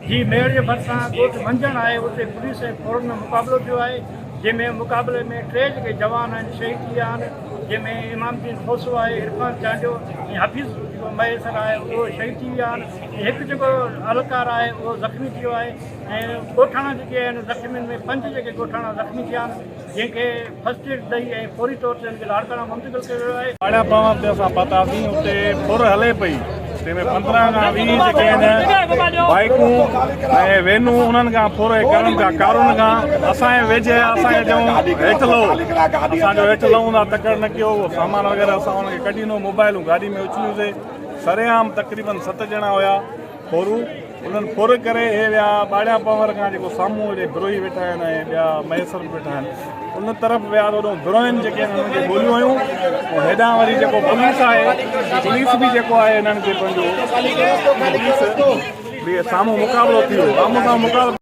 जी mayor के भरिसां ॻोठ मंझण आहे उते पुलिस ऐं फौरन मुक़ाबिलो थियो आहे जंहिंमें मुक़ाबले में 3 जेके जवान आहिनि शहीद थी विया आहिनि जंहिंमें इमामुद्दीन खोसो आहे इरफान चांडियो ऐं हफ़ीज़ जेको मयसर आहे उहो शहीद थी विया आहिनि ऐं हिकु जेको अलकार आहे उहो ज़ख़्मी थियो आहे ऐं ॻोठाणा जेके आहिनि ज़ख़्मियुनि में 5 जेके ॻोठाणा ज़ख़्मी थिया आहिनि जंहिंखे फर्स्ट एड ॾेई ऐं फौरी तौर ते उनखे लाड़काना मुंतक़िल कयो वियो आहे। बाड़ा पावर ते असां पहुतासीं उते फुर हले पई तंहिंमें 15 खां 20 जेके आहिनि बाइकूं ऐं वेनूं उन्हनि खां फुर करण खां कारुनि खां असांजे वेझे असांखे चऊं हेठि लहो असांजो हेठि लहूं था तकड़ि न कयो सामान वग़ैरह असां हुनखे कढी ॾिनो मोबाइलूं गाॾी में उछलियूंसीं सरेआम तक़रीबन 7 ॼणा हुया फोरू उन्हनि फुर करे हे विया बाड़ा पावर खां जेको साम्हूं हेॾे बिरोही वेठा आहिनि ऐं ॿिया मयसर बि वेठा आहिनि उन तरफ़ विया होॾो बिरोहिनि जेके आहिनि उन्हनि खे गोलियूं हुयूं ऐं हेॾां वरी जेको पुलिस आहे पुलिस बि जेको आहे हिननि खे पंहिंजो पुलिस बि साम्हूं मुक़ाबिलो थी वियो आम्हूं साम्हूं मुक़ाबिलो